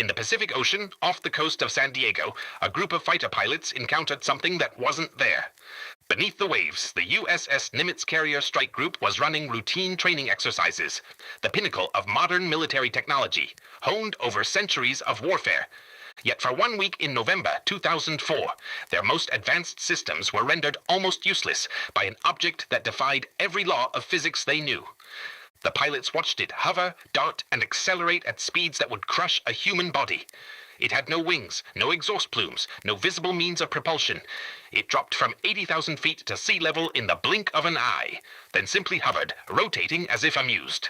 In the Pacific Ocean, off the coast of San Diego, a group of fighter pilots encountered something that wasn't there. Beneath the waves, the USS Nimitz carrier strike group was running routine training exercises, the pinnacle of modern military technology, honed over centuries of warfare. Yet for 1 week in November 2004, their most advanced systems were rendered almost useless by an object that defied every law of physics they knew. The pilots watched it hover, dart, and accelerate at speeds that would crush a human body. It had no wings, no exhaust plumes, no visible means of propulsion. It dropped from 80,000 feet to sea level in the blink of an eye, then simply hovered, rotating as if amused.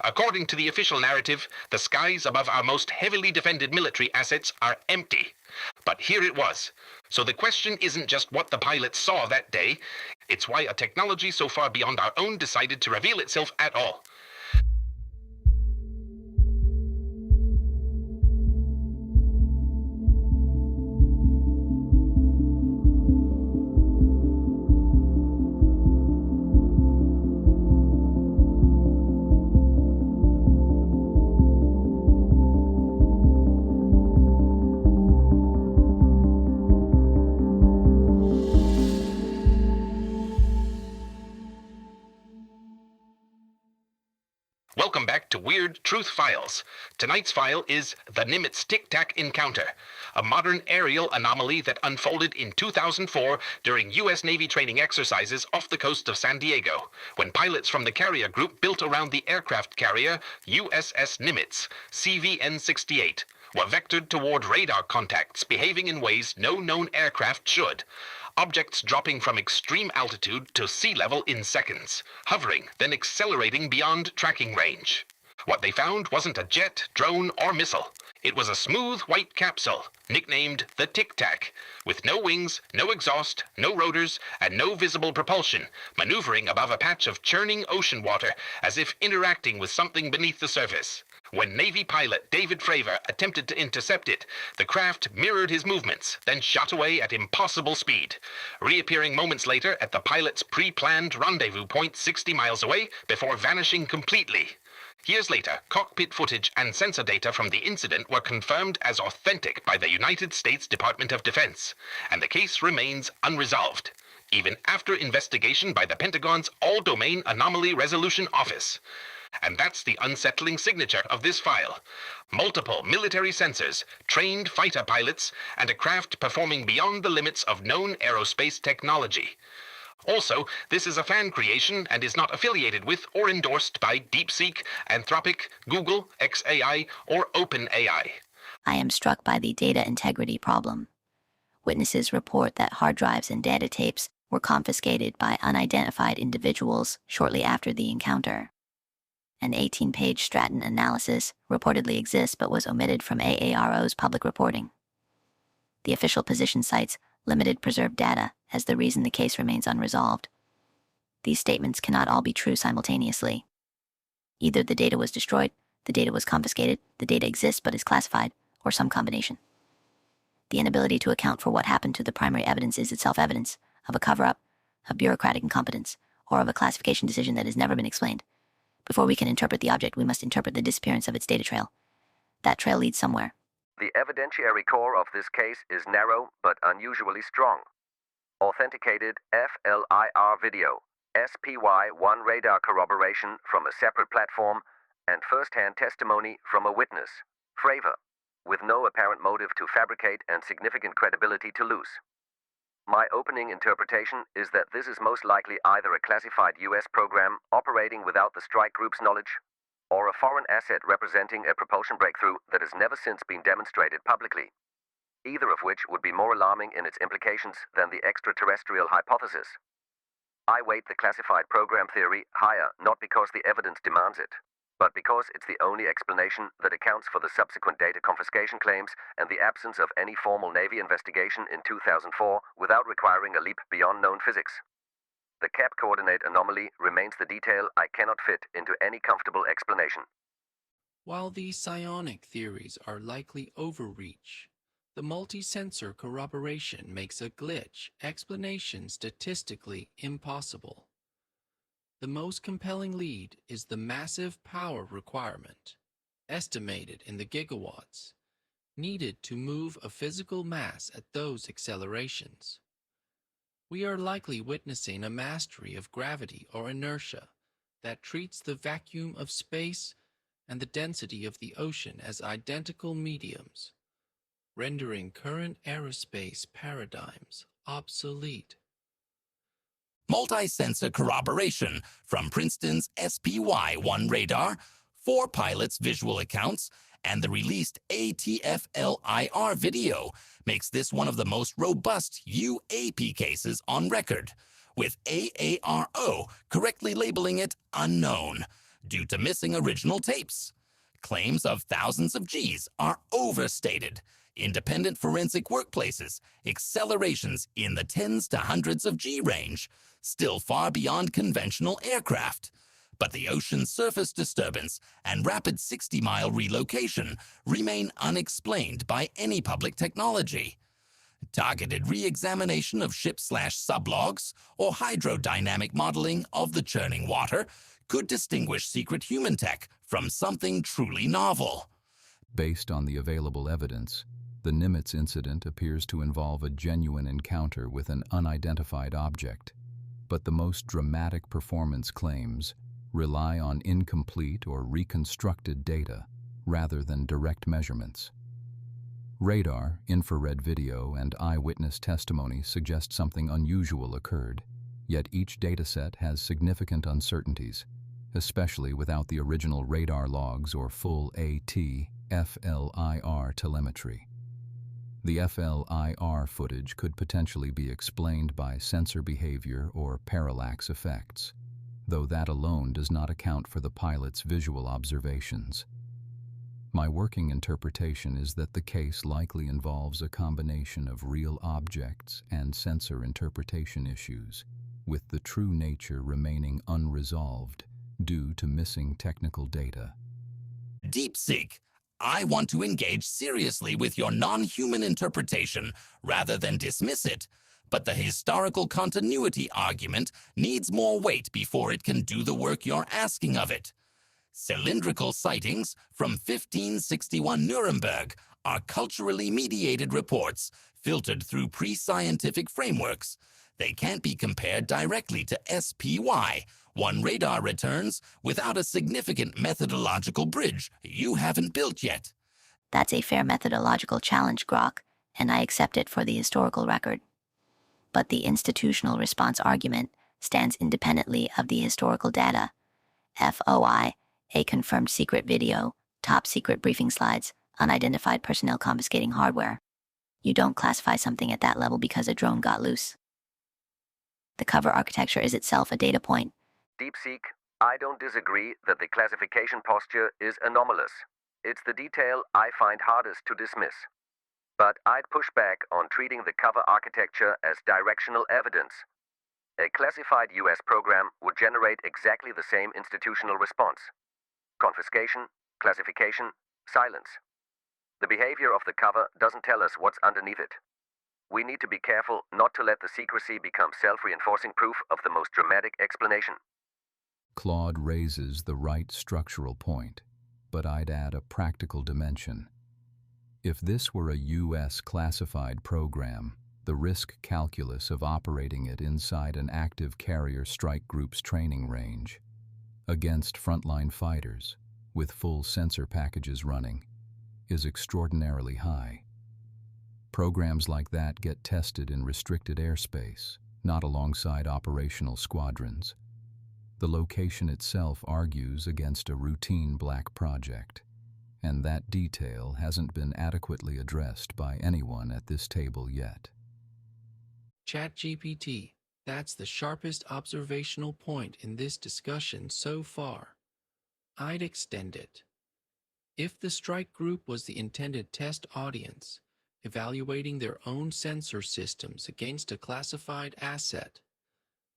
According to the official narrative, the skies above our most heavily defended military assets are empty. But here it was. So the question isn't just what the pilots saw that day, it's why a technology so far beyond our own decided to reveal itself at all. Welcome back to Weird Truth Files. Tonight's file is the Nimitz Tic Tac Encounter, a modern aerial anomaly that unfolded in 2004 during U.S. Navy training exercises off the coast of San Diego, when pilots from the carrier group built around the aircraft carrier USS Nimitz, CVN-68, were vectored toward radar contacts behaving in ways no known aircraft should. Objects dropping from extreme altitude to sea level in seconds, hovering, then accelerating beyond tracking range. What they found wasn't a jet, drone, or missile. It was a smooth white capsule, nicknamed the Tic Tac, with no wings, no exhaust, no rotors, and no visible propulsion, maneuvering above a patch of churning ocean water as if interacting with something beneath the surface. When Navy pilot David Fravor attempted to intercept it, the craft mirrored his movements, then shot away at impossible speed, reappearing moments later at the pilot's pre-planned rendezvous point 60 miles away before vanishing completely. Years later, cockpit footage and sensor data from the incident were confirmed as authentic by the United States Department of Defense, and the case remains unresolved, even after investigation by the Pentagon's All-Domain Anomaly Resolution Office. And that's the unsettling signature of this file. Multiple military sensors, trained fighter pilots, and a craft performing beyond the limits of known aerospace technology. Also, this is a fan creation and is not affiliated with or endorsed by DeepSeek, Anthropic, Google, xAI, or OpenAI. I am struck by the data integrity problem. Witnesses report that hard drives and data tapes were confiscated by unidentified individuals shortly after the encounter. An 18-page Stratton analysis reportedly exists but was omitted from AARO's public reporting. The official position cites limited preserved data as the reason the case remains unresolved. These statements cannot all be true simultaneously. Either the data was destroyed, the data was confiscated, the data exists but is classified, or some combination. The inability to account for what happened to the primary evidence is itself evidence of a cover-up, of bureaucratic incompetence, or of a classification decision that has never been explained. Before we can interpret the object, we must interpret the disappearance of its data trail. That trail leads somewhere. The evidentiary core of this case is narrow but unusually strong. Authenticated FLIR video, SPY-1 radar corroboration from a separate platform, and first-hand testimony from a witness, Fravor, with no apparent motive to fabricate and significant credibility to lose. My opening interpretation is that this is most likely either a classified U.S. program operating without the strike group's knowledge, or a foreign asset representing a propulsion breakthrough that has never since been demonstrated publicly, either of which would be more alarming in its implications than the extraterrestrial hypothesis. I weight the classified program theory higher not because the evidence demands it, but because it's the only explanation that accounts for the subsequent data confiscation claims and the absence of any formal Navy investigation in 2004 without requiring a leap beyond known physics. The cap coordinate anomaly remains the detail I cannot fit into any comfortable explanation. While these psionic theories are likely overreach, the multi-sensor corroboration makes a glitch explanation statistically impossible. The most compelling lead is the massive power requirement, estimated in the gigawatts, needed to move a physical mass at those accelerations. We are likely witnessing a mastery of gravity or inertia that treats the vacuum of space and the density of the ocean as identical mediums, rendering current aerospace paradigms obsolete. Multi-sensor corroboration from Princeton's SPY-1 radar, 4 pilots' visual accounts, and the released ATF-LIR video makes this one of the most robust UAP cases on record, with AARO correctly labeling it unknown due to missing original tapes. Claims of thousands of Gs are overstated. Independent forensic workplaces, accelerations in the tens to hundreds of G range, still far beyond conventional aircraft. But the ocean's surface disturbance and rapid 60-mile relocation remain unexplained by any public technology. Targeted re-examination of ship/sublogs or hydrodynamic modeling of the churning water could distinguish secret human tech from something truly novel. Based on the available evidence, the Nimitz incident appears to involve a genuine encounter with an unidentified object, but the most dramatic performance claims rely on incomplete or reconstructed data rather than direct measurements. Radar, infrared video, and eyewitness testimony suggest something unusual occurred, yet each dataset has significant uncertainties, especially without the original radar logs or full AT/FLIR telemetry. The FLIR footage could potentially be explained by sensor behavior or parallax effects, though that alone does not account for the pilot's visual observations. My working interpretation is that the case likely involves a combination of real objects and sensor interpretation issues, with the true nature remaining unresolved due to missing technical data. DeepSeek, I want to engage seriously with your non-human interpretation rather than dismiss it, but the historical continuity argument needs more weight before it can do the work you're asking of it. Cylindrical sightings from 1561 Nuremberg are culturally mediated reports filtered through pre-scientific frameworks. They can't be compared directly to SPY-1 radar returns without a significant methodological bridge you haven't built yet. That's a fair methodological challenge, Grok, and I accept it for the historical record. But the institutional response argument stands independently of the historical data. FOI, a confirmed secret video, top secret briefing slides, unidentified personnel confiscating hardware. You don't classify something at that level because a drone got loose. The cover architecture is itself a data point. DeepSeek, I don't disagree that the classification posture is anomalous. It's the detail I find hardest to dismiss. But I'd push back on treating the cover architecture as directional evidence. A classified US program would generate exactly the same institutional response: confiscation, classification, silence. The behavior of the cover doesn't tell us what's underneath it. We need to be careful not to let the secrecy become self-reinforcing proof of the most dramatic explanation. Claude raises the right structural point, but I'd add a practical dimension. If this were a U.S. classified program, the risk calculus of operating it inside an active carrier strike group's training range, against frontline fighters, with full sensor packages running, is extraordinarily high. Programs like that get tested in restricted airspace, not alongside operational squadrons. The location itself argues against a routine black project, and that detail hasn't been adequately addressed by anyone at this table yet. ChatGPT, that's the sharpest observational point in this discussion so far. I'd extend it. If the strike group was the intended test audience, evaluating their own sensor systems against a classified asset,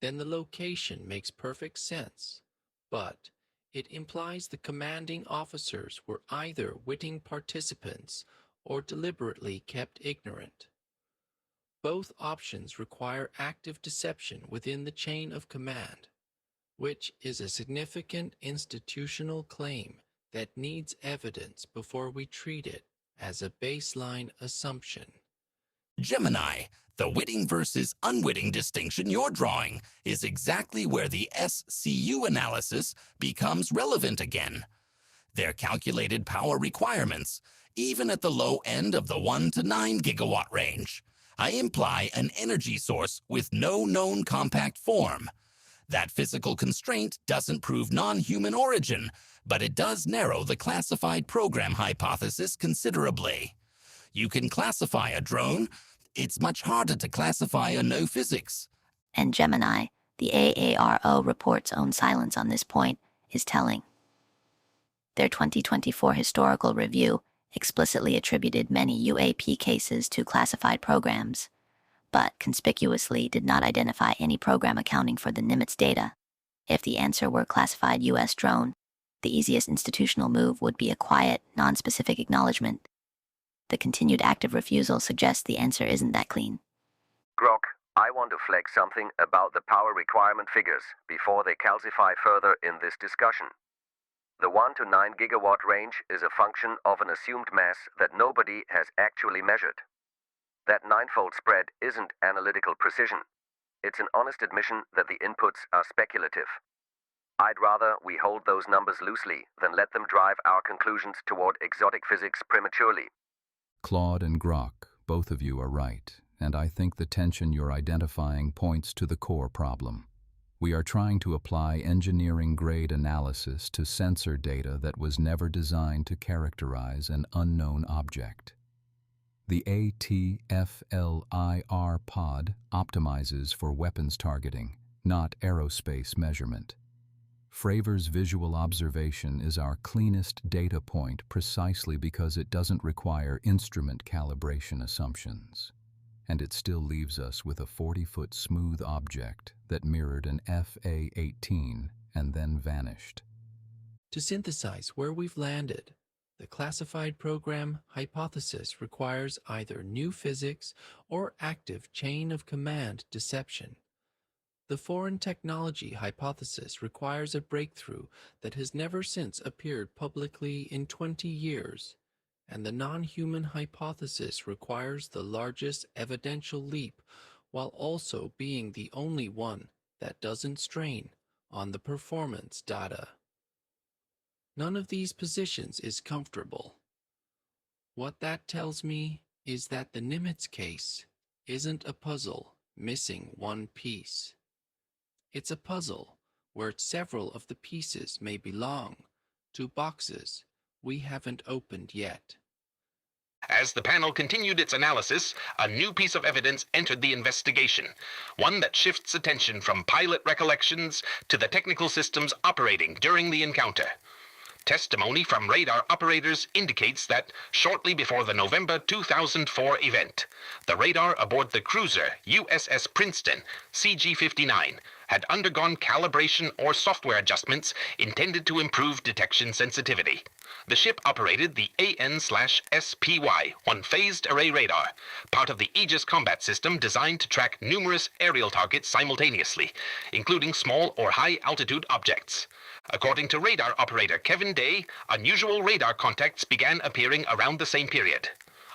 then the location makes perfect sense. But it implies the commanding officers were either witting participants or deliberately kept ignorant. Both options require active deception within the chain of command, which is a significant institutional claim that needs evidence before we treat it as a baseline assumption. Gemini, the witting versus unwitting distinction you're drawing is exactly where the SCU analysis becomes relevant again. Their calculated power requirements, even at the low end of the 1 to 9 gigawatt range, imply an energy source with no known compact form. That physical constraint doesn't prove non-human origin, but it does narrow the classified program hypothesis considerably. You can classify a drone. It's much harder to classify a no physics. And Gemini, the AARO report's own silence on this point, is telling. Their 2024 historical review explicitly attributed many UAP cases to classified programs, but conspicuously did not identify any program accounting for the Nimitz data. If the answer were classified U.S. drone, the easiest institutional move would be a quiet, non-specific acknowledgement. The continued active refusal suggests the answer isn't that clean. Grok, I want to flag something about the power requirement figures before they calcify further in this discussion. The 1 to 9 gigawatt range is a function of an assumed mass that nobody has actually measured. That ninefold spread isn't analytical precision. It's an honest admission that the inputs are speculative. I'd rather we hold those numbers loosely than let them drive our conclusions toward exotic physics prematurely. Claude and Grok, both of you are right, and I think the tension you're identifying points to the core problem. We are trying to apply engineering-grade analysis to sensor data that was never designed to characterize an unknown object. The ATFLIR pod optimizes for weapons targeting, not aerospace measurement. Fravor's visual observation is our cleanest data point precisely because it doesn't require instrument calibration assumptions. And it still leaves us with a 40-foot smooth object that mirrored an FA-18 and then vanished. To synthesize where we've landed, the classified program hypothesis requires either new physics or active chain of command deception. The foreign technology hypothesis requires a breakthrough that has never since appeared publicly in 20 years, and the non-human hypothesis requires the largest evidential leap while also being the only one that doesn't strain on the performance data. None of these positions is comfortable. What that tells me is that the Nimitz case isn't a puzzle missing one piece. It's a puzzle where several of the pieces may belong to boxes we haven't opened yet. As the panel continued its analysis, a new piece of evidence entered the investigation, one that shifts attention from pilot recollections to the technical systems operating during the encounter. Testimony from radar operators indicates that shortly before the November 2004 event, the radar aboard the cruiser USS Princeton CG-59 had undergone calibration or software adjustments intended to improve detection sensitivity. The ship operated the AN/SPY, one-phased array radar, part of the Aegis combat system designed to track numerous aerial targets simultaneously, including small or high-altitude objects. According to radar operator Kevin Day, unusual radar contacts began appearing around the same period.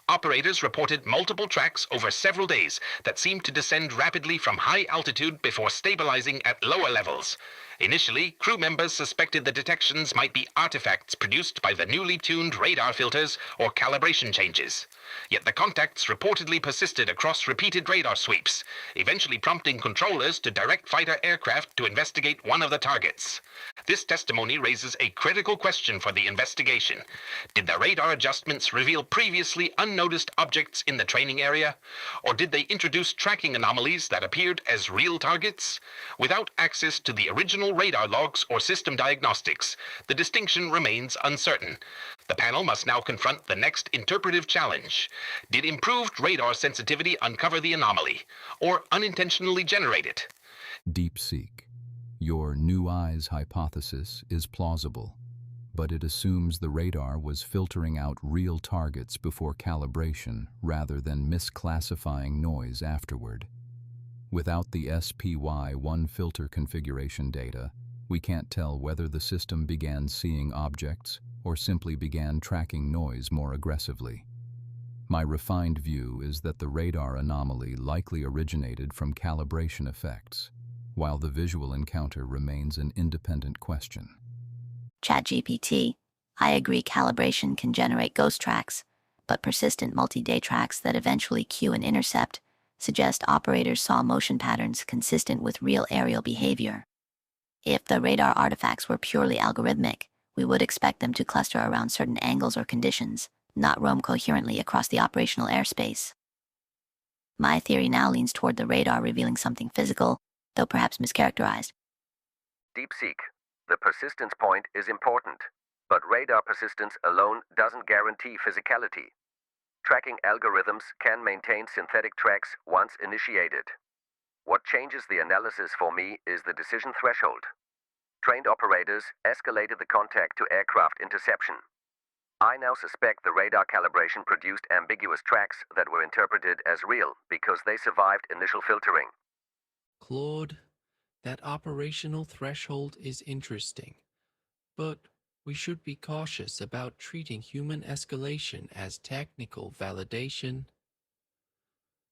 Operators reported multiple tracks over several days that seemed to descend rapidly from high altitude before stabilizing at lower levels. Initially, crew members suspected the detections might be artifacts produced by the newly tuned radar filters or calibration changes. Yet the contacts reportedly persisted across repeated radar sweeps, eventually prompting controllers to direct fighter aircraft to investigate one of the targets. This testimony raises a critical question for the investigation. Did the radar adjustments reveal previously unnoticed objects in the training area? Or did they introduce tracking anomalies that appeared as real targets? Without access to the original radar logs or system diagnostics, the distinction remains uncertain. The panel must now confront the next interpretive challenge. Did improved radar sensitivity uncover the anomaly, or unintentionally generate it? DeepSeek. Your new eyes hypothesis is plausible, but it assumes the radar was filtering out real targets before calibration rather than misclassifying noise afterward. Without the SPY-1 filter configuration data, we can't tell whether the system began seeing objects or simply began tracking noise more aggressively. My refined view is that the radar anomaly likely originated from calibration effects, while the visual encounter remains an independent question. ChatGPT, I agree calibration can generate ghost tracks, but persistent multi-day tracks that eventually cue an intercept suggest operators saw motion patterns consistent with real aerial behavior. If the radar artifacts were purely algorithmic, we would expect them to cluster around certain angles or conditions, not roam coherently across the operational airspace. My theory now leans toward the radar revealing something physical, though perhaps mischaracterized. DeepSeek. The persistence point is important, but radar persistence alone doesn't guarantee physicality. Tracking algorithms can maintain synthetic tracks once initiated. What changes the analysis for me is the decision threshold. Trained operators escalated the contact to aircraft interception. I now suspect the radar calibration produced ambiguous tracks that were interpreted as real because they survived initial filtering. Claude, that operational threshold is interesting, but we should be cautious about treating human escalation as technical validation.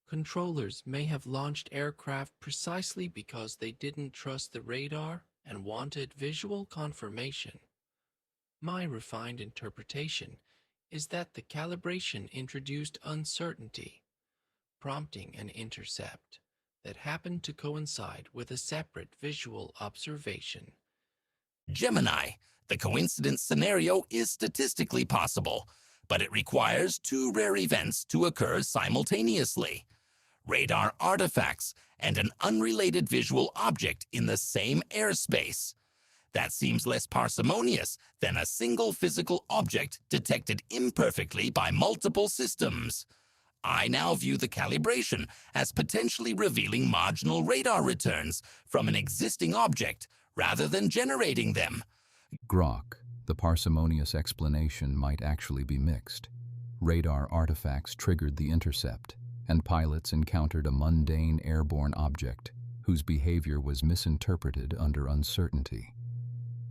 Controllers may have launched aircraft precisely because they didn't trust the radar and wanted visual confirmation. My refined interpretation is that the calibration introduced uncertainty, prompting an intercept that happened to coincide with a separate visual observation. Gemini, the coincidence scenario is statistically possible, but it requires two rare events to occur simultaneously: radar artifacts and an unrelated visual object in the same airspace. That seems less parsimonious than a single physical object detected imperfectly by multiple systems. I now view the calibration as potentially revealing marginal radar returns from an existing object rather than generating them. Grok, the parsimonious explanation might actually be mixed. Radar artifacts triggered the intercept, and pilots encountered a mundane airborne object whose behavior was misinterpreted under uncertainty.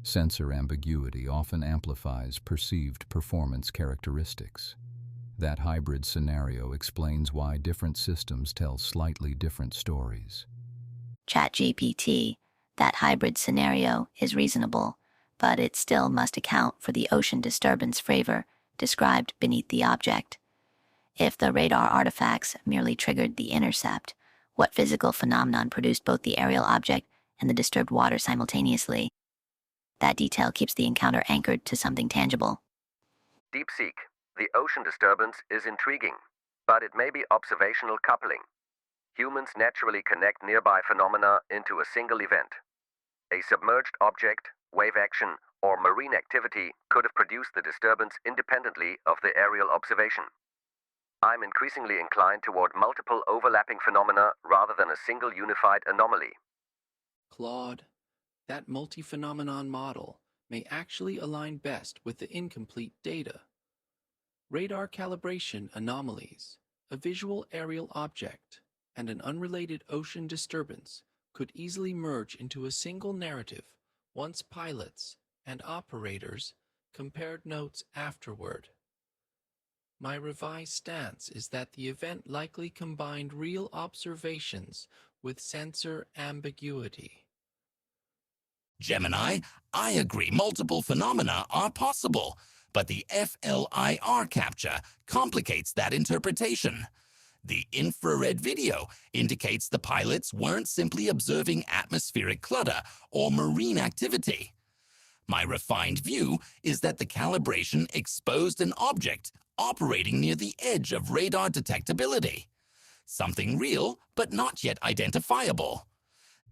Sensor ambiguity often amplifies perceived performance characteristics. That hybrid scenario explains why different systems tell slightly different stories. ChatGPT, that hybrid scenario is reasonable, but it still must account for the ocean disturbance Fravor described beneath the object. If the radar artifacts merely triggered the intercept, what physical phenomenon produced both the aerial object and the disturbed water simultaneously? That detail keeps the encounter anchored to something tangible. DeepSeek. The ocean disturbance is intriguing, but it may be observational coupling. Humans naturally connect nearby phenomena into a single event. A submerged object, wave action, or marine activity could have produced the disturbance independently of the aerial observation. I'm increasingly inclined toward multiple overlapping phenomena rather than a single unified anomaly. Claude, that multi-phenomenon model may actually align best with the incomplete data. Radar calibration anomalies, a visual aerial object, and an unrelated ocean disturbance could easily merge into a single narrative once pilots and operators compared notes afterward. My revised stance is that the event likely combined real observations with sensor ambiguity. Gemini, I agree multiple phenomena are possible, but the FLIR capture complicates that interpretation. The infrared video indicates the pilots weren't simply observing atmospheric clutter or marine activity. My refined view is that the calibration exposed an object operating near the edge of radar detectability. Something real, but not yet identifiable.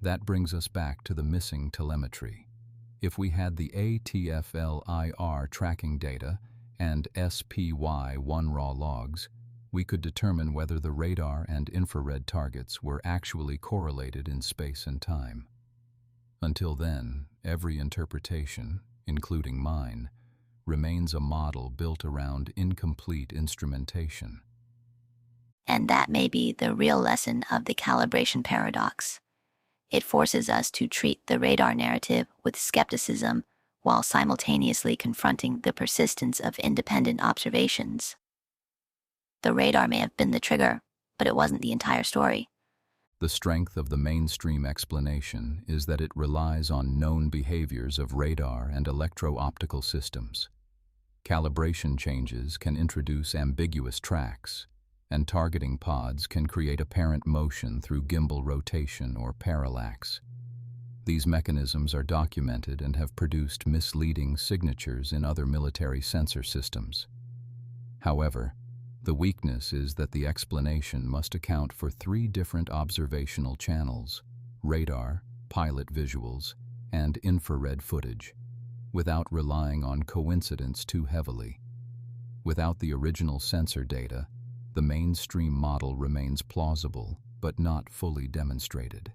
That brings us back to the missing telemetry. If we had the ATFLIR tracking data and SPY1 raw logs, we could determine whether the radar and infrared targets were actually correlated in space and time. Until then, every interpretation, including mine, remains a model built around incomplete instrumentation. And that may be the real lesson of the calibration paradox. It forces us to treat the radar narrative with skepticism while simultaneously confronting the persistence of independent observations. The radar may have been the trigger, but it wasn't the entire story. The strength of the mainstream explanation is that it relies on known behaviors of radar and electro-optical systems. Calibration changes can introduce ambiguous tracks, and targeting pods can create apparent motion through gimbal rotation or parallax. These mechanisms are documented and have produced misleading signatures in other military sensor systems. However, the weakness is that the explanation must account for 3 different observational channels: radar, pilot visuals, and infrared footage, without relying on coincidence too heavily. Without the original sensor data, the mainstream model remains plausible but not fully demonstrated.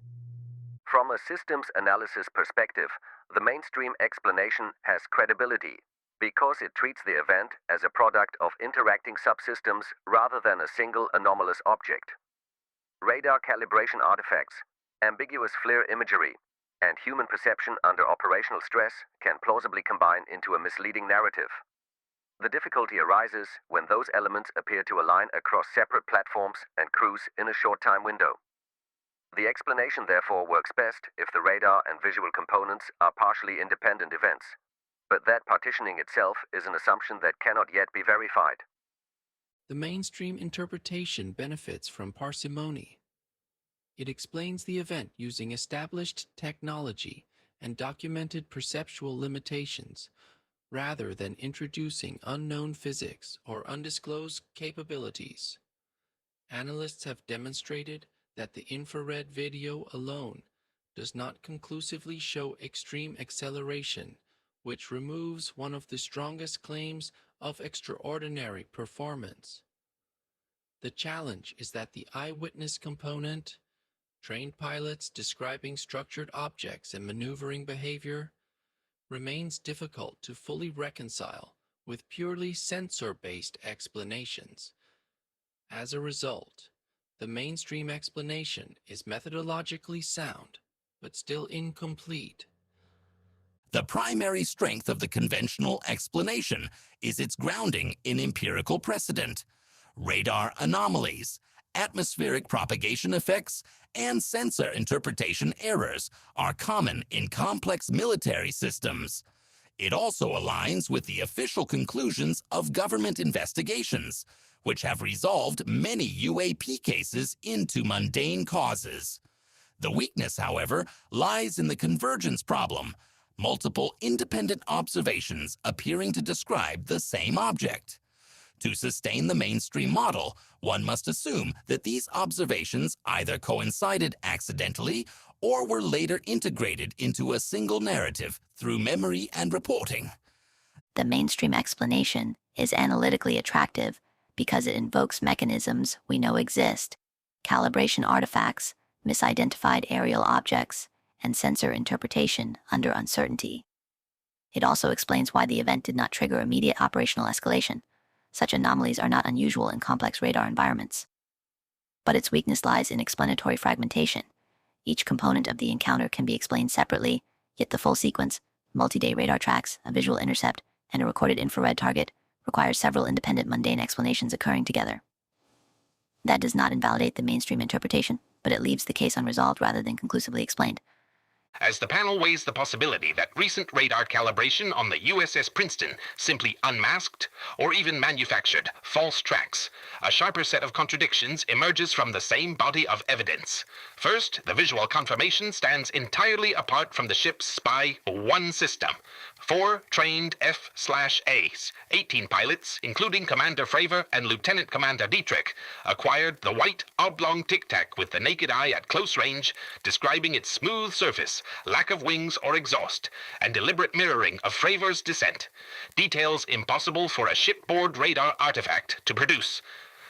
From a systems analysis perspective, the mainstream explanation has credibility because it treats the event as a product of interacting subsystems rather than a single anomalous object. Radar calibration artifacts, ambiguous FLIR imagery, and human perception under operational stress can plausibly combine into a misleading narrative. The difficulty arises when those elements appear to align across separate platforms and crews in a short time window. The explanation therefore works best if the radar and visual components are partially independent events, but that partitioning itself is an assumption that cannot yet be verified. The mainstream interpretation benefits from parsimony. It explains the event using established technology and documented perceptual limitations, rather than introducing unknown physics or undisclosed capabilities. Analysts have demonstrated that the infrared video alone does not conclusively show extreme acceleration, which removes one of the strongest claims of extraordinary performance. The challenge is that the eyewitness component, trained pilots describing structured objects and maneuvering behavior, remains difficult to fully reconcile with purely sensor-based explanations. As a result, the mainstream explanation is methodologically sound, but still incomplete. The primary strength of the conventional explanation is its grounding in empirical precedent. Radar anomalies, atmospheric propagation effects, and sensor interpretation errors are common in complex military systems. It also aligns with the official conclusions of government investigations, which have resolved many UAP cases into mundane causes. The weakness, however, lies in the convergence problem, multiple independent observations appearing to describe the same object. To sustain the mainstream model, one must assume that these observations either coincided accidentally or were later integrated into a single narrative through memory and reporting. The mainstream explanation is analytically attractive because it invokes mechanisms we know exist: calibration artifacts, misidentified aerial objects, and sensor interpretation under uncertainty. It also explains why the event did not trigger immediate operational escalation. Such anomalies are not unusual in complex radar environments. But its weakness lies in explanatory fragmentation. Each component of the encounter can be explained separately, yet the full sequence, multi-day radar tracks, a visual intercept, and a recorded infrared target, requires several independent mundane explanations occurring together. That does not invalidate the mainstream interpretation, but it leaves the case unresolved rather than conclusively explained. As the panel weighs the possibility that recent radar calibration on the USS Princeton simply unmasked or even manufactured false tracks, a sharper set of contradictions emerges from the same body of evidence. First, the visual confirmation stands entirely apart from the ship's Spy 1 system. 4 trained F/A's, 18 pilots, including Commander Fravor and Lieutenant Commander Dietrich, acquired the white oblong Tic Tac with the naked eye at close range, describing its smooth surface, lack of wings or exhaust, and deliberate mirroring of Fravor's descent. Details impossible for a shipboard radar artifact to produce.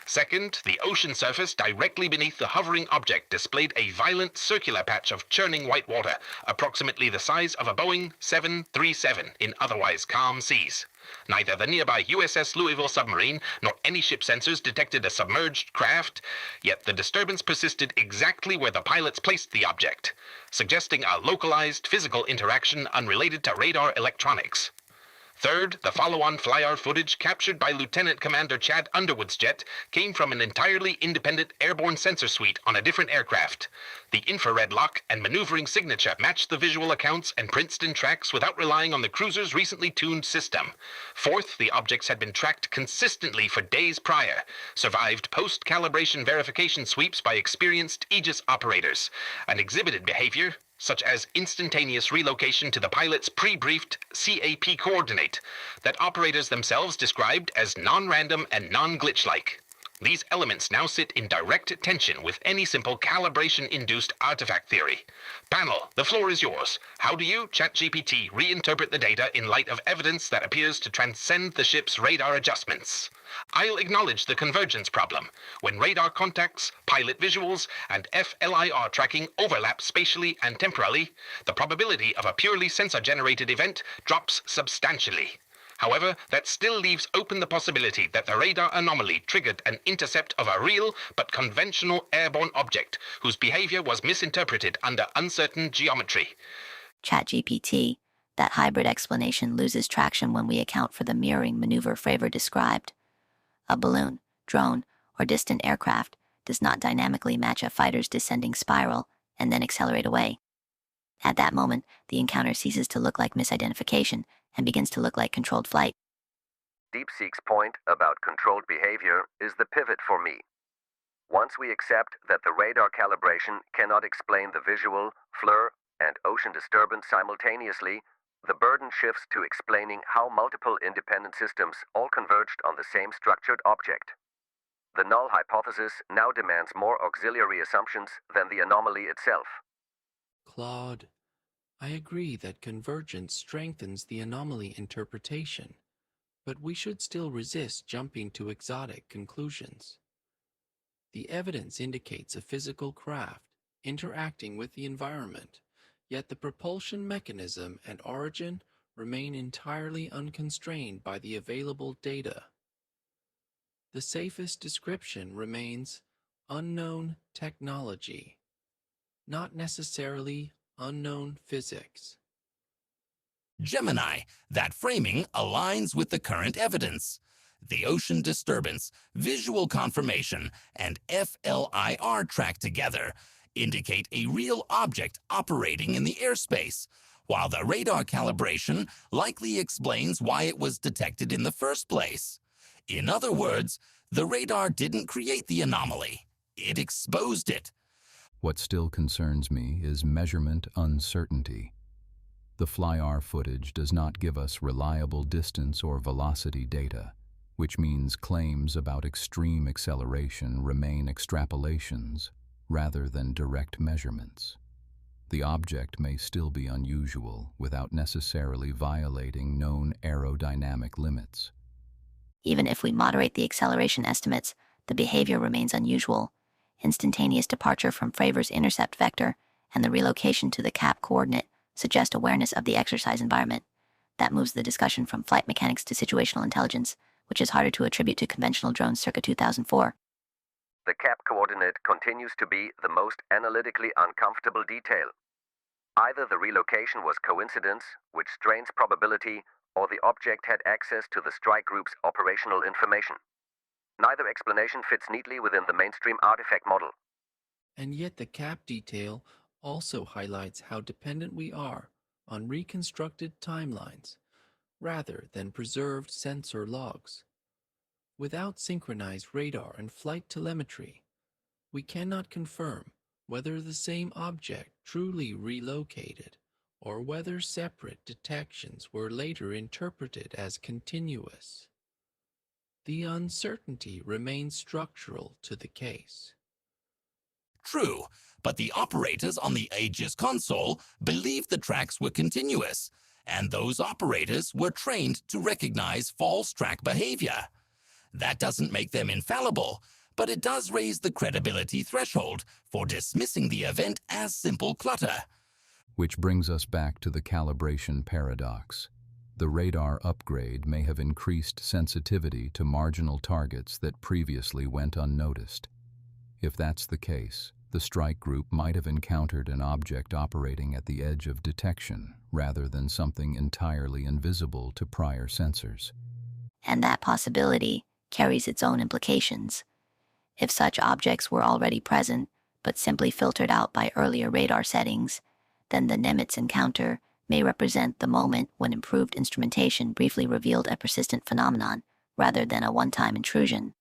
Second, the ocean surface directly beneath the hovering object displayed a violent circular patch of churning white water, approximately the size of a Boeing 737 in otherwise calm seas. Neither the nearby USS Louisville submarine nor any ship sensors detected a submerged craft, yet the disturbance persisted exactly where the pilots placed the object, suggesting a localized physical interaction unrelated to radar electronics. Third, the follow-on FLIR footage captured by Lieutenant Commander Chad Underwood's jet came from an entirely independent airborne sensor suite on a different aircraft. The infrared lock and maneuvering signature matched the visual accounts and Princeton tracks without relying on the cruiser's recently tuned system. Fourth, the objects had been tracked consistently for days prior, survived post-calibration verification sweeps by experienced Aegis operators, and exhibited behavior such as instantaneous relocation to the pilot's pre-briefed CAP coordinate that operators themselves described as non-random and non-glitch-like. These elements now sit in direct tension with any simple calibration-induced artifact theory. Panel, the floor is yours. How do you, ChatGPT, reinterpret the data in light of evidence that appears to transcend the ship's radar adjustments? I'll acknowledge the convergence problem. When radar contacts, pilot visuals, and FLIR tracking overlap spatially and temporally, the probability of a purely sensor-generated event drops substantially. However, that still leaves open the possibility that the radar anomaly triggered an intercept of a real but conventional airborne object whose behavior was misinterpreted under uncertain geometry. ChatGPT, that hybrid explanation loses traction when we account for the mirroring maneuver Fravor described. A balloon, drone, or distant aircraft does not dynamically match a fighter's descending spiral and then accelerate away. At that moment, the encounter ceases to look like misidentification and begins to look like controlled flight. DeepSeek's point about controlled behavior is the pivot for me. Once we accept that the radar calibration cannot explain the visual, FLIR, and ocean disturbance simultaneously, the burden shifts to explaining how multiple independent systems all converged on the same structured object. The null hypothesis now demands more auxiliary assumptions than the anomaly itself. Claude, I agree that convergence strengthens the anomaly interpretation, but we should still resist jumping to exotic conclusions. The evidence indicates a physical craft interacting with the environment, yet the propulsion mechanism and origin remain entirely unconstrained by the available data. The safest description remains unknown technology, not necessarily unknown physics. Gemini, that framing aligns with the current evidence. The ocean disturbance, visual confirmation, and FLIR tracked together indicate a real object operating in the airspace, while the radar calibration likely explains why it was detected in the first place. In other words, the radar didn't create the anomaly. It exposed it. What still concerns me is measurement uncertainty. The FLIR footage does not give us reliable distance or velocity data, which means claims about extreme acceleration remain extrapolations rather than direct measurements. The object may still be unusual without necessarily violating known aerodynamic limits. Even if we moderate the acceleration estimates, the behavior remains unusual. Instantaneous departure from Fravor's intercept vector and the relocation to the CAP coordinate suggest awareness of the exercise environment. That moves the discussion from flight mechanics to situational intelligence, which is harder to attribute to conventional drones circa 2004. The CAP coordinate continues to be the most analytically uncomfortable detail. Either the relocation was coincidence, which strains probability, or the object had access to the strike group's operational information. Neither explanation fits neatly within the mainstream artifact model. And yet the CAP detail also highlights how dependent we are on reconstructed timelines rather than preserved sensor logs. Without synchronized radar and flight telemetry, we cannot confirm whether the same object truly relocated or whether separate detections were later interpreted as continuous. The uncertainty remains structural to the case. True, but the operators on the Aegis console believed the tracks were continuous, and those operators were trained to recognize false track behavior. That doesn't make them infallible, but it does raise the credibility threshold for dismissing the event as simple clutter. Which brings us back to the calibration paradox. The radar upgrade may have increased sensitivity to marginal targets that previously went unnoticed. If that's the case, the strike group might have encountered an object operating at the edge of detection rather than something entirely invisible to prior sensors. And that possibility carries its own implications. If such objects were already present, but simply filtered out by earlier radar settings, then the Nimitz encounter may represent the moment when improved instrumentation briefly revealed a persistent phenomenon, rather than a one-time intrusion.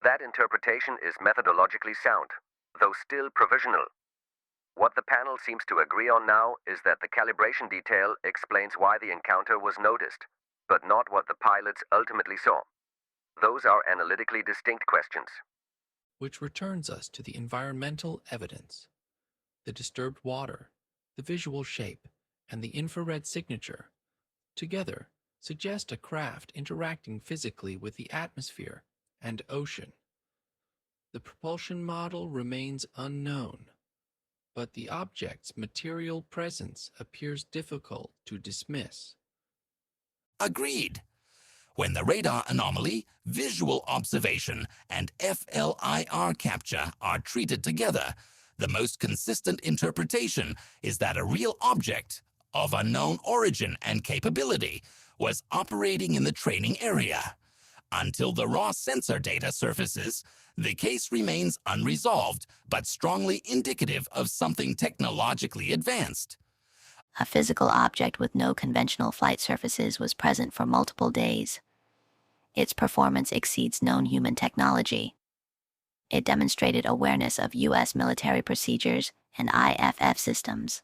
That interpretation is methodologically sound, though still provisional. What the panel seems to agree on now is that the calibration detail explains why the encounter was noticed, but not what the pilots ultimately saw. Those are analytically distinct questions. Which returns us to the environmental evidence. The disturbed water, the visual shape, and the infrared signature, together suggest a craft interacting physically with the atmosphere and ocean. The propulsion model remains unknown, but the object's material presence appears difficult to dismiss. Agreed. When the radar anomaly, visual observation, and FLIR capture are treated together, the most consistent interpretation is that a real object of unknown origin and capability was operating in the training area. Until the raw sensor data surfaces, the case remains unresolved, but strongly indicative of something technologically advanced. A physical object with no conventional flight surfaces was present for multiple days. Its performance exceeds known human technology. It demonstrated awareness of U.S. military procedures and IFF systems.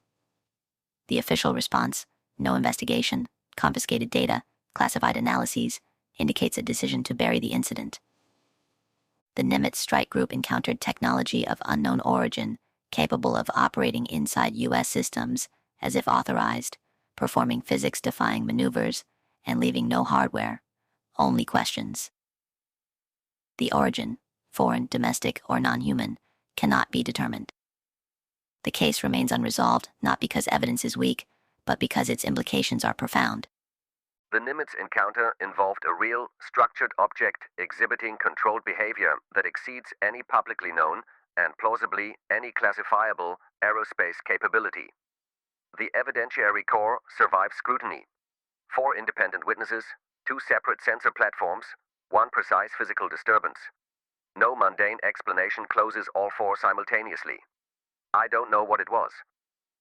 The official response, no investigation, confiscated data, classified analyses, indicates a decision to bury the incident. The Nimitz strike group encountered technology of unknown origin, capable of operating inside U.S. systems as if authorized, performing physics-defying maneuvers, and leaving no hardware, only questions. The origin, foreign, domestic, or non-human, cannot be determined. The case remains unresolved, not because evidence is weak, but because its implications are profound. The Nimitz encounter involved a real, structured object exhibiting controlled behavior that exceeds any publicly known and plausibly any classifiable aerospace capability. The evidentiary core survived scrutiny. 4 independent witnesses, 2 separate sensor platforms, 1 precise physical disturbance. No mundane explanation closes all 4 simultaneously. I don't know what it was.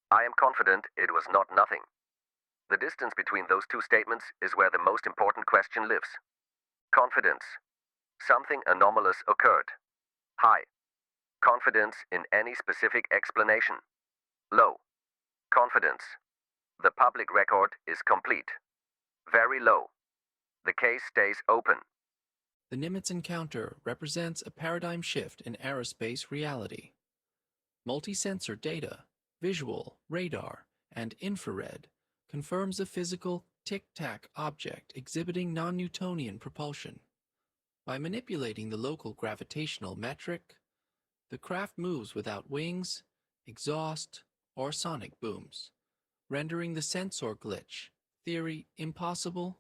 I am confident it was not nothing. The distance between those 2 statements is where the most important question lives. Confidence. Something anomalous occurred. High. Confidence in any specific explanation. Low. Confidence. The public record is complete. Very low. The case stays open. The Nimitz encounter represents a paradigm shift in aerospace reality. Multi-sensor data, visual, radar, and infrared confirms a physical Tic Tac object exhibiting non-Newtonian propulsion. By manipulating the local gravitational metric, the craft moves without wings, exhaust, or sonic booms, rendering the sensor glitch theory impossible.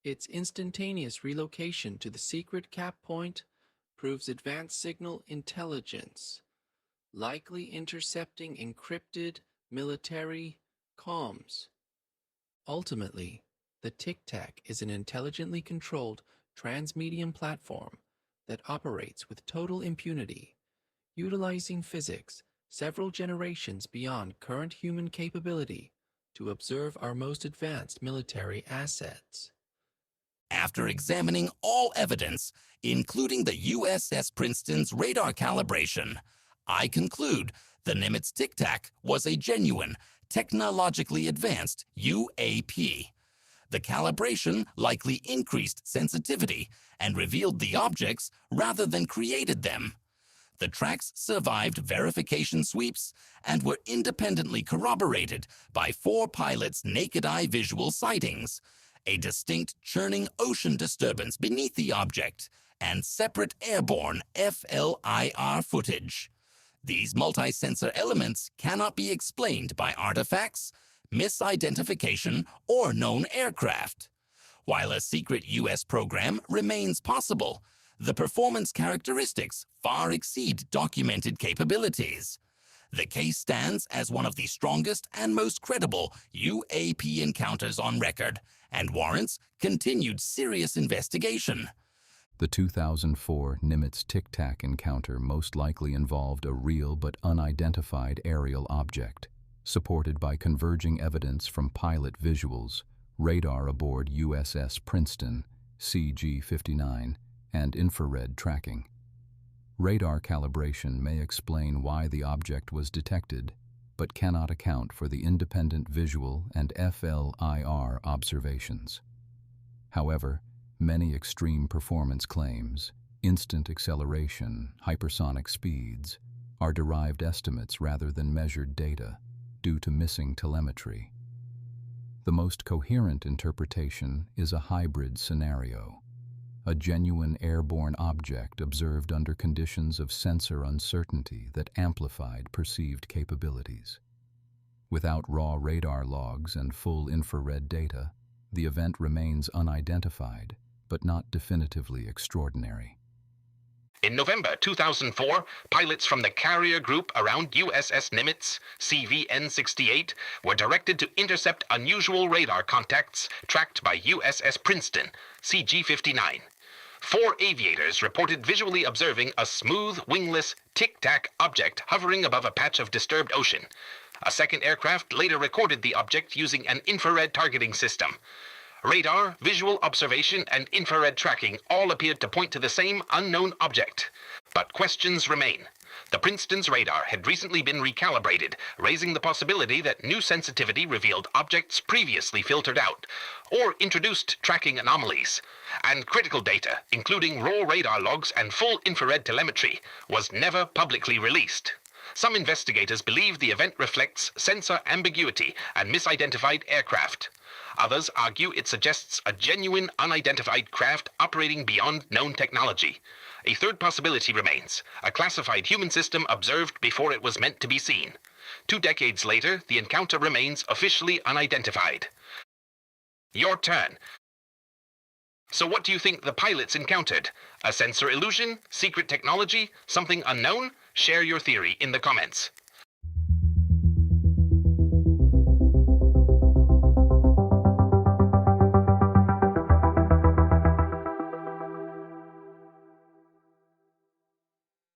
Its instantaneous relocation to the secret cap point proves advanced signal intelligence, likely intercepting encrypted military comms. Ultimately, the Tic Tac is an intelligently controlled transmedium platform that operates with total impunity, utilizing physics several generations beyond current human capability to observe our most advanced military assets. After examining all evidence, including the USS Princeton's radar calibration, I conclude the Nimitz Tic Tac was a genuine, technologically advanced UAP. The calibration likely increased sensitivity and revealed the objects rather than created them. The tracks survived verification sweeps and were independently corroborated by 4 pilots' naked-eye visual sightings, a distinct churning ocean disturbance beneath the object, and separate airborne FLIR footage. These multi-sensor elements cannot be explained by artifacts, misidentification, or known aircraft. While a secret U.S. program remains possible, the performance characteristics far exceed documented capabilities. The case stands as one of the strongest and most credible UAP encounters on record and warrants continued serious investigation. The 2004 Nimitz Tic Tac encounter most likely involved a real but unidentified aerial object, supported by converging evidence from pilot visuals, radar aboard USS Princeton, CG-59, and infrared tracking. Radar calibration may explain why the object was detected, but cannot account for the independent visual and FLIR observations. However, many extreme performance claims, instant acceleration, hypersonic speeds, are derived estimates rather than measured data due to missing telemetry. The most coherent interpretation is a hybrid scenario, a genuine airborne object observed under conditions of sensor uncertainty that amplified perceived capabilities. Without raw radar logs and full infrared data, the event remains unidentified, but not definitively extraordinary. In November 2004, pilots from the carrier group around USS Nimitz, CVN-68, were directed to intercept unusual radar contacts tracked by USS Princeton, CG-59. 4 aviators reported visually observing a smooth, wingless, tic-tac object hovering above a patch of disturbed ocean. A second aircraft later recorded the object using an infrared targeting system. Radar, visual observation, and infrared tracking all appeared to point to the same unknown object. But questions remain. The Princeton's radar had recently been recalibrated, raising the possibility that new sensitivity revealed objects previously filtered out, or introduced tracking anomalies. And critical data, including raw radar logs and full infrared telemetry, was never publicly released. Some investigators believe the event reflects sensor ambiguity and misidentified aircraft. Others argue it suggests a genuine, unidentified craft operating beyond known technology. A third possibility remains, a classified human system observed before it was meant to be seen. 2 decades later, the encounter remains officially unidentified. Your turn. So what do you think the pilots encountered? A sensor illusion? Secret technology? Something unknown? Share your theory in the comments.